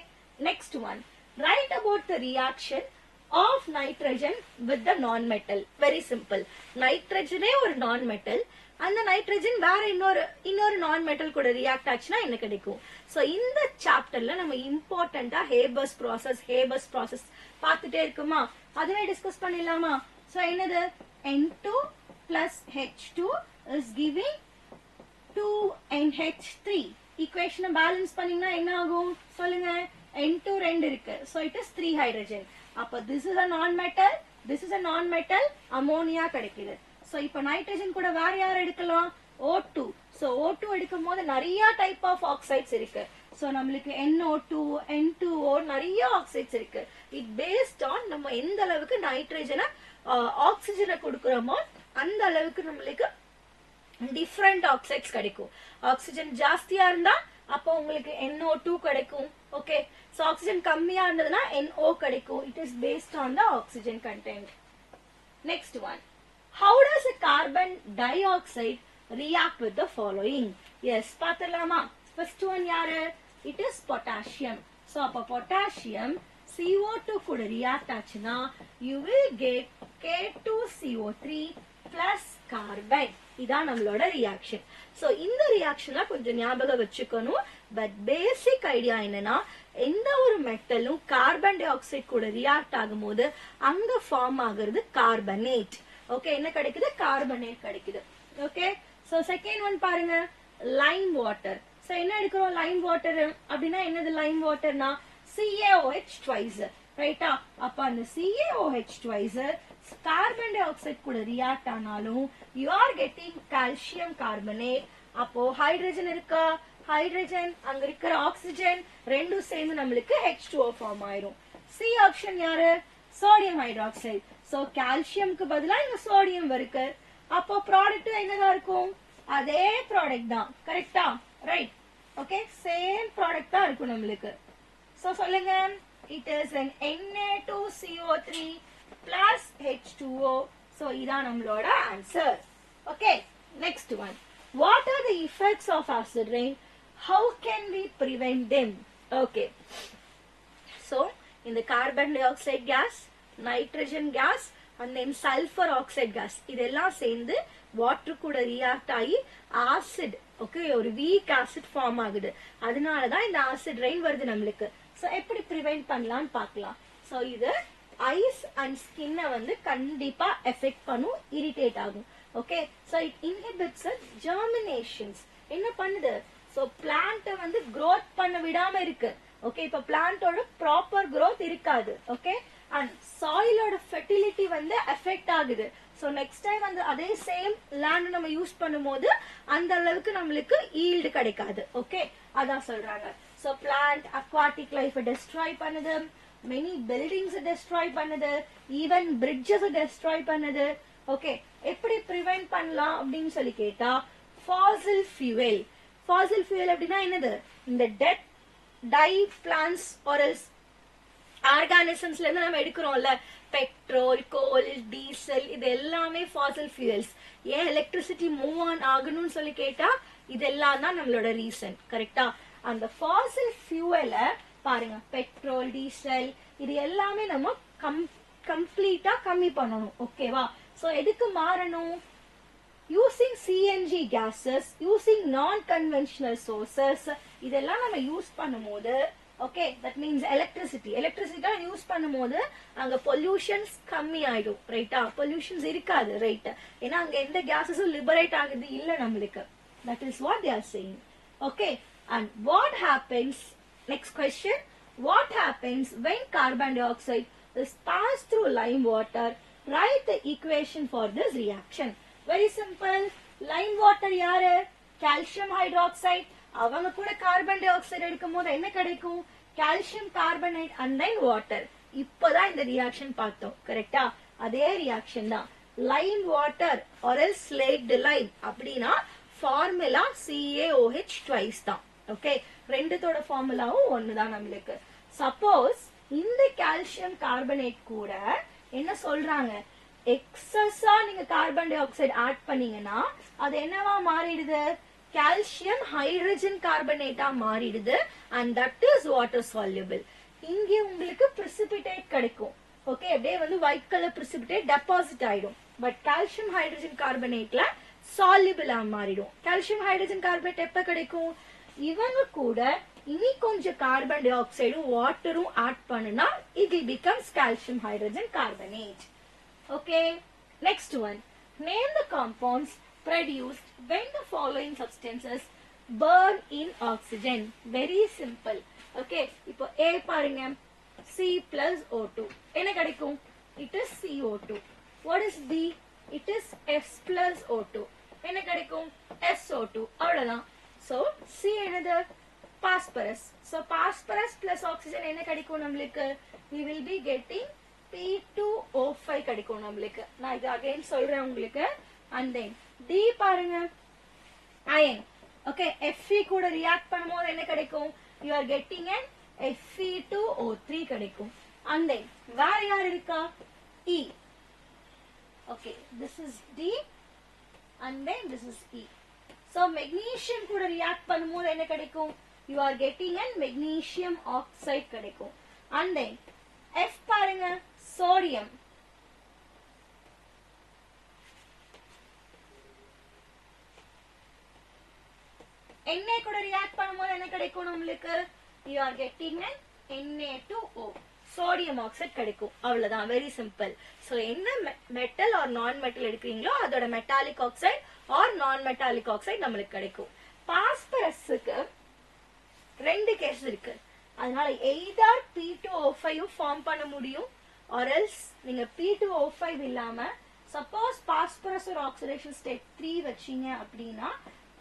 next one, write about the reaction of nitrogen with the non metal. Very simple. நைட்ரஜனே ஒரு நான் மெட்டல், அந்த நைட்ரஜன் வேற இன்னொரு நான் மெட்டல் கூட ரியாக்ட் ஆச்சுன்னா என்ன கிடைக்கும்? சோ இந்த சாப்டர்ல நம்ம இம்பார்ட்டண்டா ஹேபர்ஸ் ப்ராசஸ் பார்த்துட்டே இருக்குமா? அதுவே டிஸ்கஸ் பண்ணிடலாமா? சோ என்னது? N2 plus H2 is giving 2NH3. ஈக்குவேஷனை பேலன்ஸ் பண்ணீங்கன்னா என்ன ஆகும் சொல்லுங்க? N2 2 இருக்கு, சோ இட் இஸ் 3 ஹைட்ரஜன். அப்ப this is a non-metal, ammonia கிடைக்குது. சோ இப்ப நைட்ரஜன் கூட வேற யார் எடுக்கலாம்? O2. சோ O2 எடுக்கும் போது நிறைய டைப் ஆஃப் ஆக்சைட்ஸ் இருக்கு. சோ நம்மளுக்கு NO2, N2O நிறைய ஆக்சைட்ஸ் இருக்கு. இட் பேஸ்ட் ஆன் நம்ம எந்த அளவுக்கு நைட்ரஜனை ஆக்சிஜனை கொடுக்கிறோமோ அந்த அளவுக்கு நம்மளுக்கு டிஃப்ரெண்ட் ஆக்சைட்ஸ் கிடைக்கும். ஆக்சிஜன் ஜாஸ்தியா இருந்தா அப்போ உங்களுக்கு NO2 கிடைக்கும். ஓகே, சோ ஆக்சிஜன் கம்மியா இருந்ததுன்னா NO கிடைக்கும். It is based on the oxygen content. Next one, how does a carbon dioxide react with the following? Yes, பாத்தலாமா? first one யாரு? it is potassium. so அப்ப potassium CO2 கூட react ஆச்சுன்னா you will get K2CO3 plus carbon. இதான் நம்மளோட reaction. So இந்த ரியாக்ஷன்ல கொஞ்சம் ஞாபகம் வச்சுக்கணும். பட் பேசிக் ஐடியா என்னன்னா, எந்த ஒரு மெட்டலும் கார்பன் டை ஆக்சைடு கூட ரியாக்ட் ஆகும்போது அங்க ஃபார்ம் ஆகுறது கார்பனேட். ஓகே, என்ன கிடைக்குது? கார்பனேட் கிடைக்குது. ஓகே, சோ செகண்ட் ஒன் பாருங்க, லைம் வாட்டர். சோ என்ன எடுக்கிறோம்? லைம் வாட்டர் அப்படின்னா என்னது? லைம் வாட்டர்னா CaOH twice, ரைட்டா? அப்ப அந்த CaOH twice carbon di oxide கூட ரியாக்ட் ஆனாலும் you are getting calcium carbonate. அப்போ ஹைட்ரஜன் இருக்கா? ஹைட்ரஜன் அங்க இருக்கிற ஆக்சிஜன் ரெண்டும் சேர்ந்து நம்மளுக்கு H2O ஃபார்ம் ஆயிரும். சி ஆப்ஷன் யாரு? Sodium hydroxide. சோ கால்சியம்க்கு பதிலா இங்க சோடியம் இருக்கு. அப்போ ப்ராடக்ட் என்னதான் இருக்கும்? அதே ப்ராடக்ட் தான், கரெக்டா? ரைட். ஓகே, சேம் ப்ராடக்ட் தான் இருக்கும் நம்மளுக்கு. சோ சொல்லுங்க, it is an Na2CO3 plus H2O. so இதான் நம்மளோட answer. Okay, next one, what are the effects of acid rain? how can we prevent them? okay, so in the carbon dioxide gas, nitrogen gas, and then sulfur oxide gas இதெல்லாம் சேர்ந்து water கூட react ஆகி acid okay ஒரு week acid form ஆகுது. அதனாலதான் இந்த acid rain வருது நம்மளுக்கு. சோ எப்படி ப்ரிவென்ட் பண்ணலாம்னு பார்க்கலாம். சோ இது ஐஸ் அண்ட் ஸ்கின்னை வந்து கண்டிப்பா எஃபெக்ட் பண்ணும், இரிட்டேட் ஆகும். Okay, so it inhibits germinations. என்ன பண்ணுது? சோ பிளான்ட் வந்து growth பண்ண விடாம இருக்கு. ஓகே, இப்ப பிளான்ட்டோட ப்ராப்பர் growth இருக்காது. ஓகே, அண்ட் சாயிலோட ஃபெர்டிலிட்டி வந்து எஃபெக்ட் ஆகுது. சோ நெக்ஸ்ட் டைம் வந்து அதே சேம் லேண்ட் நம்ம யூஸ் பண்ணும்போது அந்த அளவுக்கு நம்மளுக்கு ஈல்டு கிடைக்காது. ஓகே, அதான் சொல்றாங்க. So plant aquatic life destroy பண்ணுது, மெனி பில்டிங்ஸ் டெஸ்ட்ராய் பண்ணுது, ஈவன் பிரிட்ஜஸ் டெஸ்ட்ராய் பண்ணுது. ஓகே, எப்படி ப்ரிவென்ட் பண்ணலாம் அப்படின்னு சொல்லி கேட்டா ஃபாசில் ஃபியூவல். ஃபாசில் ஃபியூவல் அப்படின்னா என்னது? இந்த dead die plants or else ஆர்கானிசம்ஸ்ல இருந்து நம்ம எடுக்கிறோம்ல, பெட்ரோல், கோல், டீசல், இது எல்லாமே ஃபாசில் ஃபியூவல்ஸ். ஏன் எலக்ட்ரிசிட்டி மூவ் ஆன் ஆகணும்னு சொல்லி கேட்டா இதெல்லாம் தான் நம்மளோட ரீசன். கரெக்டா? அந்த ஃபாசில் ஃபியூவலை பாருங்க, பெட்ரோல், டீசல் இது எல்லாமே நம்ம கம்ப்ளீட்டா கம்மி பண்ணணும். ஓகேவா? சோ எதுக்கு மாறணும்? யூசிங் சிஎன்ஜி gases, யூசிங் நான் கன்வென்ஷனல் சோர்சஸ், இதெல்லாம் நம்ம யூஸ் பண்ணும்போது okay, that means electricity use பண்ணும்போது அங்க பொல்யூஷன்ஸ் கம்மி ஆயிடும். ரைட்டா? பொல்யூஷன்ஸ் இருக்காது. ரைட்? ஏன்னா அங்க எந்த கேஸஸும் லிபரேட் ஆகுது இல்ல நம்மளுக்கு. That is what they are saying. Okay, and what happens? Next question, what happens when carbon dioxide is passed through lime water? Write the equation for this reaction. Very simple. Lime water யாரு? calcium hydroxide. அவங்க கூட carbon di oxide எடுக்கும் போது என்ன கிடைக்கும்? Calcium carbonate and then water. இப்பதான் இந்த reaction பார்த்தோம். கரெக்டா? அதே ரியாக்ஷன் தான். Lime water or else slaked Lime அப்படின்னா ஃபார்முலா CaOH ட்வைஸ் தான். ஓகே, ரெண்டுத்தோட ஃபார்முலாவும் ஒண்ணுதான் நம்மளுக்கு. சப்போஸ் இந்த கால்சியம் கார்பனேட் கூட என்ன சொல்றாங்க? எக்ஸஸா நீங்க கார்பன் டை ஆக்சைடு ஆட் பண்ணீங்கன்னா அது என்னவா மாறிடுது? கால்சியம் ஹைட்ரஜன் கார்பனேட்டா மாறிடுது. And that is water soluble. இங்க உங்களுக்கு பிரிசிபிடேட் கிடைக்கும். ஓகே, அப்படியே வந்து ஒயிட் கலர் பிரிசிபிடேட் டெபாசிட் ஆயிடும். பட் கால்சியம் ஹைட்ரஜன் கார்பனேட்ல சால்யூபிளா மாறிடும். கால்சியம் ஹைட்ரஜன் கார்பனேட் எப்ப கிடைக்கும்? இவங்க கூட இனி கொஞ்சம் கார்பன் டை ஆக்சைடும் வாட்டரும் ஆட் பண்ணுனா it becomes calcium hydrogen carbonate. Okay, next one. Name the compounds produced when the following substances burn in oxygen. Very simple. Okay, இப்போ A பாருங்க, C plus O2 என்ன கிடைக்கும்? It is CO2. What is B? It is S plus O2 என்ன கிடைக்கும்? SO2. அவ்வளவுதான். So C என்னது? Phosphorus. So phosphorus plus oxygen என்ன கிடைக்கும் நம்மளுக்கு? We will be getting P2O5 கிடைக்கும் நம்மளுக்கு. நான் இது அகைன் சொல்றேன் உங்களுக்கு. And then D பாருங்க, iron. Okay, Fe கூட react பண்ணும்போது என்ன கிடைக்கும்? You are getting an Fe2O3 கிடைக்கும். And then வேற யார் இருக்கா? E. Okay, this is D and then this is E. So magnesium கூட react பண்ணும்போது என்ன கிடைக்கும்? You are getting an magnesium oxide கிடைக்கும். And then F பாருங்க, sodium. Na கூட react பண்ணும்போது என்ன கிடைக்கும் நம்மளுக்கு? You are getting an Na2O, sodium oxide கிடைக்கும். அவ்வளவுதான். Very simple. சோ என்ன மெட்டல் ஆர் நான் மெட்டல் எடுக்கிறீங்களோ அதோட metallic oxide or non metallic oxide நம்மளுக்கு கிடைக்கும். பாஸ்பரஸுக்கு ரெண்டு கேஸ் இருக்கு. அதனால எய்தர் P2O5 ஃபார்ம் பண்ண முடியும் or else நீங்க P2O5 இல்லாம சப்போஸ் பாஸ்பரஸ் ஒரு ஆக்சிடேஷன் ஸ்டேட் 3 வச்சீங்க அப்படின்னா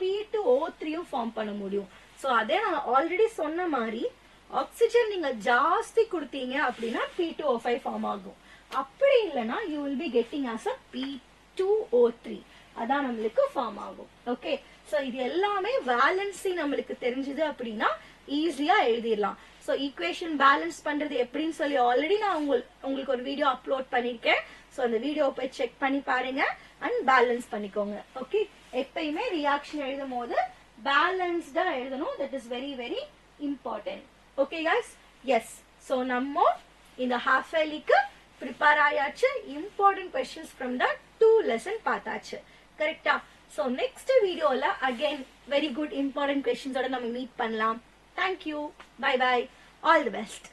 P2O3 ஃபார்ம் பண்ண முடியும். சோ அதே நான் ஆல்ரெடி சொன்ன மாதிரி ஆக்சிஜன் நீங்க ஜாஸ்தி கொடுத்தீங்க அப்படின்னா P2O5 ஃபார்ம் ஆகும். அப்படி இல்லைன்னா you will be getting as a P2O3 அதான் நம்மளுக்கு ஃபார்ம் ஆகும். ஓகே, சோ இது எல்லாமே வேலன்சி நம்மளுக்கு தெரிஞ்சது அப்படின்னா ஈஸியா எழுதிடலாம். சோ ஈக்குவேஷன் பேலன்ஸ் பண்றது எப்படின்னு சொல்லி ஆல்ரெடி நான் உங்களுக்கு ஒரு வீடியோ அப்லோட் பண்ணிருக்கேன். சோ அந்த வீடியோ போய் செக் பண்ணி பாருங்க அண்ட் பேலன்ஸ் பண்ணிக்கோங்க. ஓகே, எப்பயுமே ரியாக்ஷன் எழுதும் போது பேலன்ஸ்டா எழுதணும். That is very very important. Okay guys, yes. So நம்ம இந்த ஹாஃப் இயர்லிக்கு ப்ரிப்பேர் ஆயாச்சு, important questions from the 2 lesson பார்த்தாச்சு. கரெக்டா? ஸோ நெக்ஸ்ட் வீடியோல அகைன் வெரி குட் இம்பார்ட்டன்ட் கொஸ்டின்ஸோட நம்ம மீட் பண்ணலாம். Thank you, bye bye, all the best.